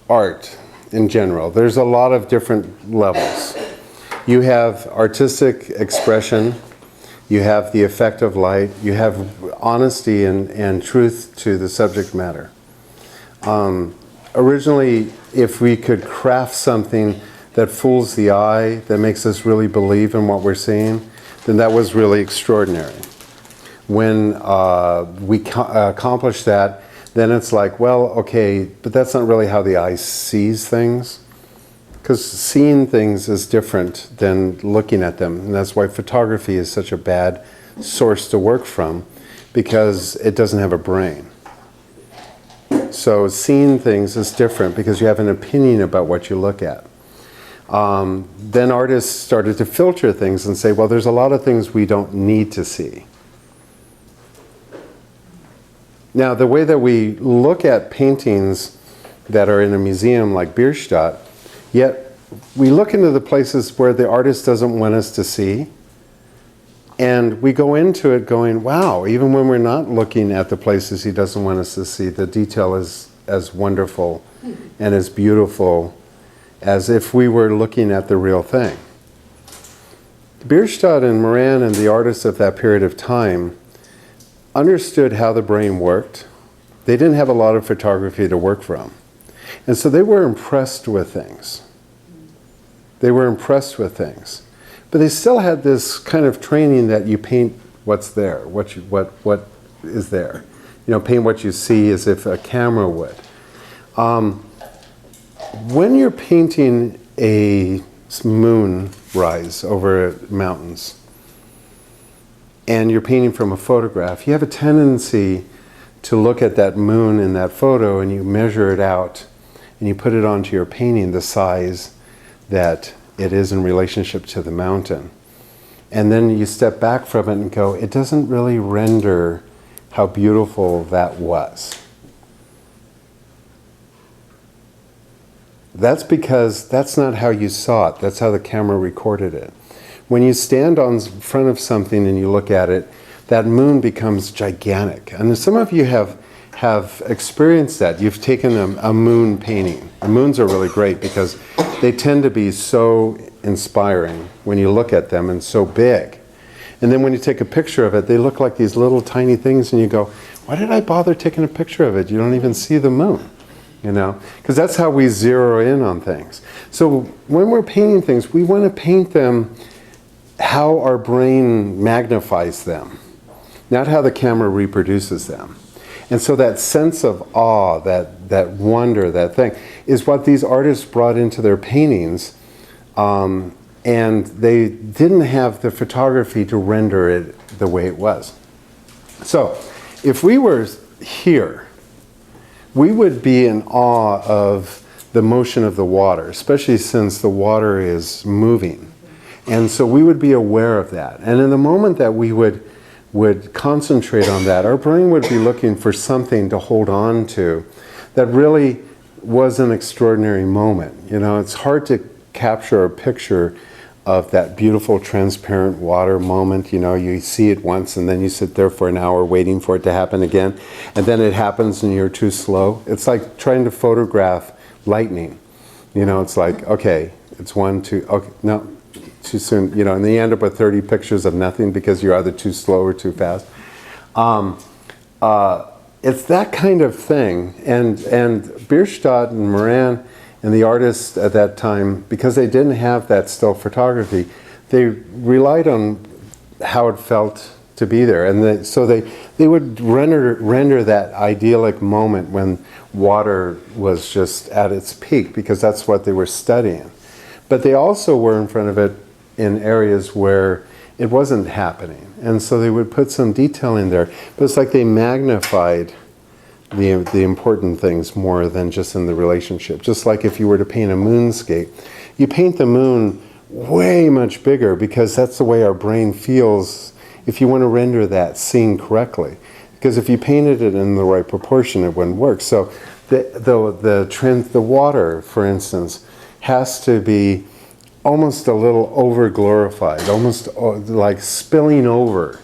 art in general, there's a lot of different levels. You have artistic expression, you have the effect of light, you have honesty and truth to the subject matter. Originally, if we could craft something that fools the eye, that makes us really believe in what we're seeing, then that was really extraordinary. When we accomplish that, then it's like, well, okay, but that's not really how the eye sees things. Because seeing things is different than looking at them. And that's why photography is such a bad source to work from, because it doesn't have a brain. So seeing things is different because you have an opinion about what you look at. Then artists started to filter things and say, well, there's a lot of things we don't need to see. Now, the way that we look at paintings that are in a museum like Bierstadt, yet we look into the places where the artist doesn't want us to see, and we go into it going, wow, even when we're not looking at the places he doesn't want us to see, the detail is as wonderful and as beautiful as if we were looking at the real thing. Bierstadt and Moran and the artists of that period of time understood how the brain worked. They didn't have a lot of photography to work from. And so they were impressed with things. They were impressed with things. But they still had this kind of training that you paint what's there, what is there. You know, paint what you see as if a camera would. When you're painting a moon rise over mountains, and you're painting from a photograph, you have a tendency to look at that moon in that photo and you measure it out and you put it onto your painting, the size that it is in relationship to the mountain. And then you step back from it and go, it doesn't really render how beautiful that was. That's because that's not how you saw it. That's how the camera recorded it. When you stand on front of something and you look at it, that moon becomes gigantic. And some of you have experienced that. You've taken a moon painting. The moons are really great because they tend to be so inspiring when you look at them and so big. And then when you take a picture of it, they look like these little tiny things and you go, why did I bother taking a picture of it? You don't even see the moon. You know, because that's how we zero in on things. So when we're painting things, we want to paint them how our brain magnifies them, not how the camera reproduces them. And so that sense of awe, that wonder, that thing, is what these artists brought into their paintings, and they didn't have the photography to render it the way it was. So if we were here, we would be in awe of the motion of the water, especially since the water is moving. And so we would be aware of that. And in the moment that we would concentrate on that, our brain would be looking for something to hold on to that really was an extraordinary moment. You know, it's hard to capture a picture of that beautiful transparent water moment. You know, you see it once and then you sit there for an hour waiting for it to happen again, and then it happens and you're too slow. It's like trying to photograph lightning. You know, it's like, okay, it's 1, 2, okay, no, too soon. You know, and then you end up with 30 pictures of nothing because you're either too slow or too fast. It's that kind of thing. And Bierstadt and Moran and the artists at that time, because they didn't have that still photography, they relied on how it felt to be there. And so they would render that idyllic moment when water was just at its peak, because that's what they were studying. But they also were in front of it in areas where it wasn't happening. And so they would put some detail in there. But it's like they magnified the important things more than just in the relationship. Just like if you were to paint a moonscape, you paint the moon way much bigger because that's the way our brain feels if you want to render that scene correctly. Because if you painted it in the right proportion, it wouldn't work. So the water, for instance, has to be almost a little over-glorified, almost like spilling over.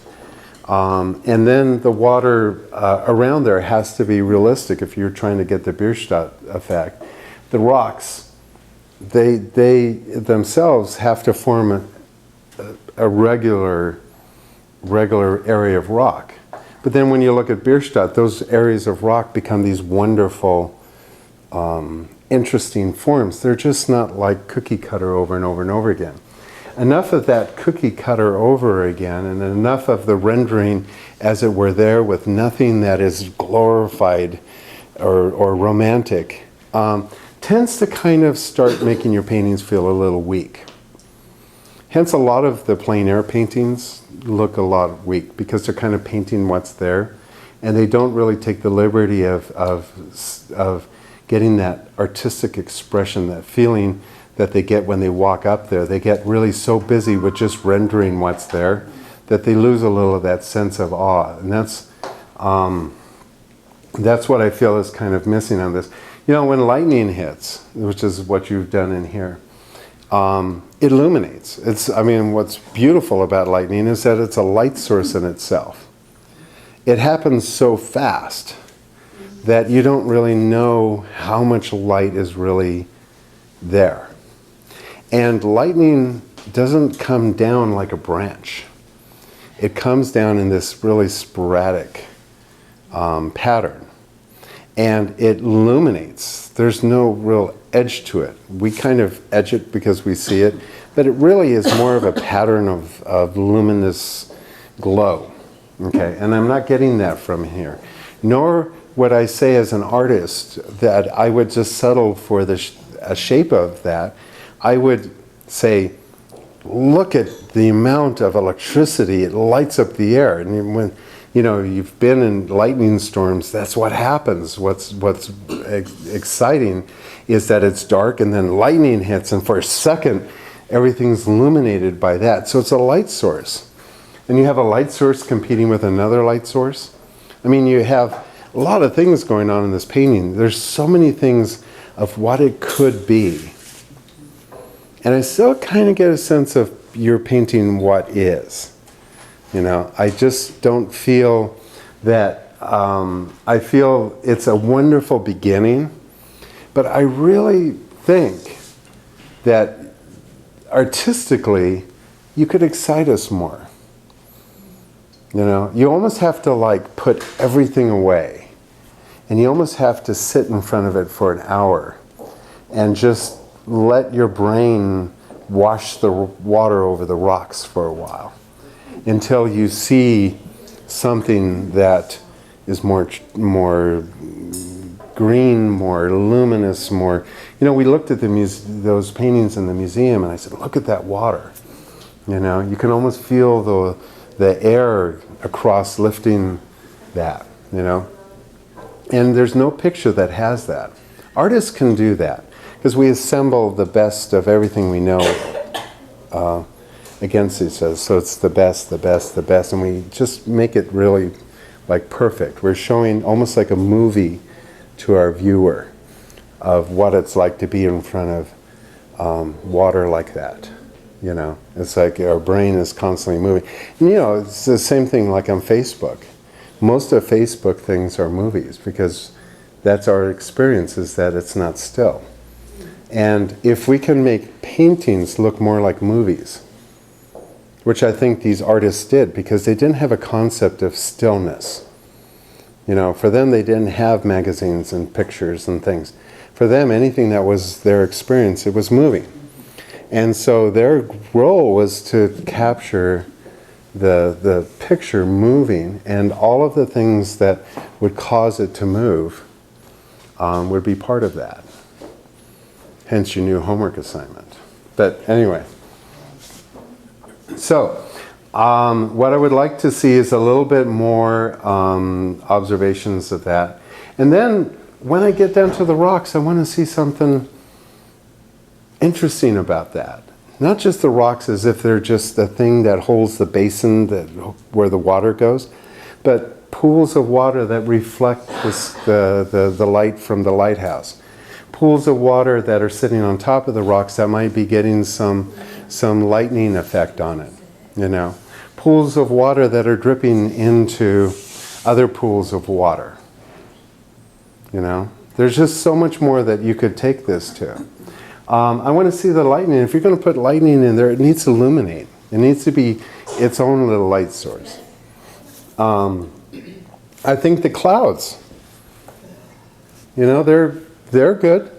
And then the water around there has to be realistic if you're trying to get the Bierstadt effect. the rocks, they themselves have to form a regular area of rock. But then when you look at Bierstadt, those areas of rock become these wonderful, interesting forms. They're just not like cookie cutter over and over and over again. Enough of that cookie cutter over again, and enough of the rendering as it were there with nothing that is glorified or romantic, tends to kind of start making your paintings feel a little weak. Hence a lot of the plein air paintings look a lot weak because they're kind of painting what's there, and they don't really take the liberty of getting that artistic expression, that feeling that they get when they walk up there. They get really so busy with just rendering what's there that they lose a little of that sense of awe. And that's what I feel is kind of missing on this. You know, when lightning hits, which is what you've done in here, it illuminates. I mean, what's beautiful about lightning is that it's a light source in itself. It happens so fast that you don't really know how much light is really there. And lightning doesn't come down like a branch. It comes down in this really sporadic pattern. And it illuminates. There's no real edge to it. We kind of edge it because we see it, but it really is more of a pattern of luminous glow. Okay, and I'm not getting that from here. Nor would I say as an artist that I would just settle for a shape of that. I would say, look at the amount of electricity, it lights up the air. And when you've been in lightning storms, that's what happens. What's exciting is that it's dark and then lightning hits, and for a second everything's illuminated by that. So it's a light source. And you have a light source competing with another light source. I mean, you have a lot of things going on in this painting. There's so many things of what it could be. And I still kind of get a sense of you're painting what is. You know, I just don't feel that, I feel it's a wonderful beginning, but I really think that artistically, you could excite us more. You know, you almost have to like put everything away, and you almost have to sit in front of it for an hour and just let your brain wash the water over the rocks for a while until you see something that is more green, more luminous, more... You know, we looked at those paintings in the museum, and I said, look at that water. You know, you can almost feel the air across lifting that, you know. And there's no picture that has that. Artists can do that, because we assemble the best of everything we know against each other. So it's the best, the best, the best, and we just make it really like perfect. We're showing almost like a movie to our viewer of what it's like to be in front of water like that. You know, it's like our brain is constantly moving. And, you know, it's the same thing like on Facebook. Most of Facebook things are movies, because that's our experience, is that it's not still. And if we can make paintings look more like movies, which I think these artists did, because they didn't have a concept of stillness. You know, for them, they didn't have magazines and pictures and things. For them, anything that was their experience, it was moving. And so their role was to capture the picture moving, and all of the things that would cause it to move would be part of that. Hence your new homework assignment. But anyway, so what I would like to see is a little bit more observations of that. And then when I get down to the rocks, I want to see something interesting about that. Not just the rocks as if they're just the thing that holds the basin where the water goes, but pools of water that reflect the light from the lighthouse. Pools of water that are sitting on top of the rocks that might be getting some lightning effect on it, you know. Pools of water that are dripping into other pools of water, you know. There's just so much more that you could take this to. I want to see the lightning. If you're going to put lightning in there, it needs to illuminate. It needs to be its own little light source. I think the clouds, you know, they're good,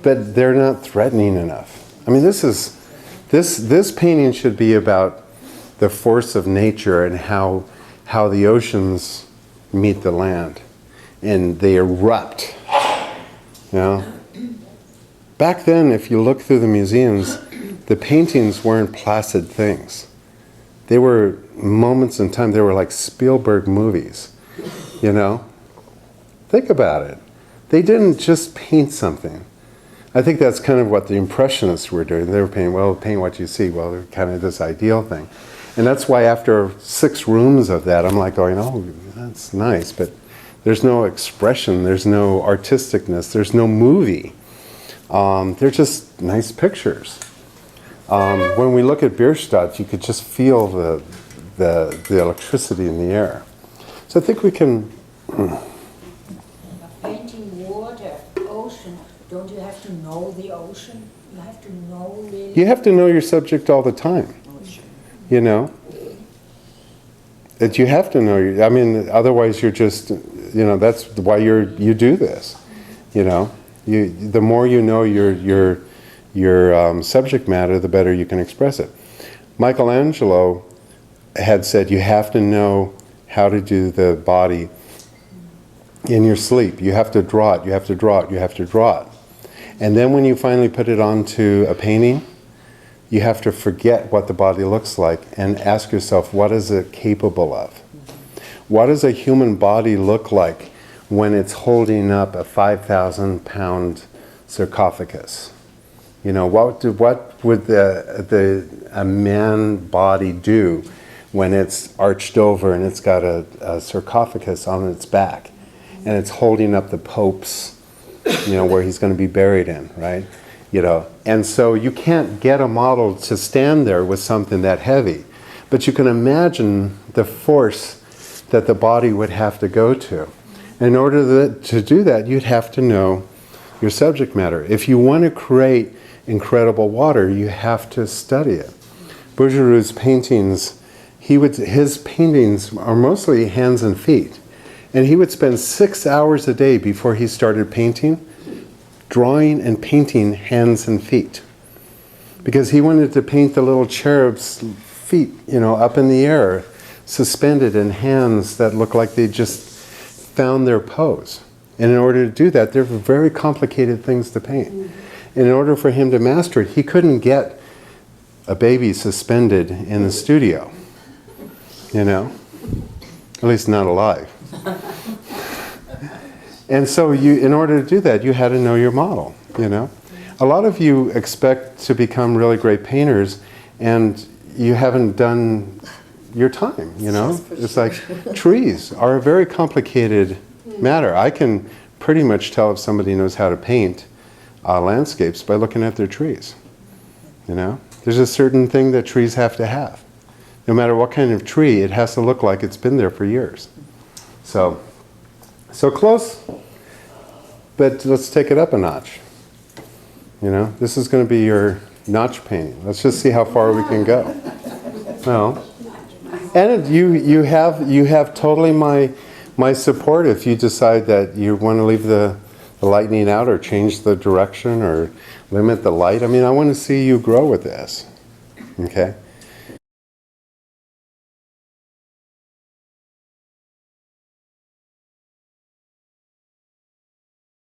but they're not threatening enough. I mean, this painting should be about the force of nature and how the oceans meet the land, and they erupt. You know, back then, if you look through the museums, the paintings weren't placid things. They were moments in time. They were like Spielberg movies. You know, think about it. They didn't just paint something. I think that's kind of what the Impressionists were doing. They were painting, well, paint what you see. Well, they're kind of this ideal thing. And that's why after 6 rooms of that, I'm like going, oh, that's nice, but there's no expression, there's no artisticness, there's no movie. They're just nice pictures. When we look at Bierstadt, you could just feel the electricity in the air. So I think we can... Painting water, ocean, don't you have to know the ocean? You have to know really... You have to know your subject all the time. You know? That you have to know. I mean, otherwise you're just, you know, that's why you do this. You know? The more you know your subject matter, the better you can express it. Michelangelo had said you have to know how to do the body in your sleep. You have to draw it, you have to draw it, you have to draw it. And then when you finally put it onto a painting, you have to forget what the body looks like and ask yourself, what is it capable of? What does a human body look like when it's holding up a 5,000-pound sarcophagus? You know, what would a man body do when it's arched over and it's got a sarcophagus on its back and it's holding up the Pope's, you know, where he's going to be buried in, right? You know, and so you can't get a model to stand there with something that heavy, but you can imagine the force that the body would have to go to. In order to do that, you'd have to know your subject matter. If you want to create incredible water, you have to study it. Bouguereau's paintings, his paintings are mostly hands and feet. And he would spend 6 hours a day before he started painting, drawing and painting hands and feet. Because he wanted to paint the little cherub's feet, you know, up in the air, suspended in hands that look like they just found their pose. And in order to do that, they're very complicated things to paint. And in order for him to master it, he couldn't get a baby suspended in the studio, you know, at least not alive. And so in order to do that, you had to know your model, you know. A lot of you expect to become really great painters and you haven't done your time, you know. It's like trees are a very complicated matter. I can pretty much tell if somebody knows how to paint landscapes by looking at their trees, you know. There's a certain thing that trees have to have. No matter what kind of tree, it has to look like it's been there for years. So close, but let's take it up a notch. You know, this is going to be your notch painting. Let's just see how far we can go. Well, and you have totally my support if you decide that you want to leave the lightning out or change the direction or limit the light. I mean, I want to see you grow with this. Okay?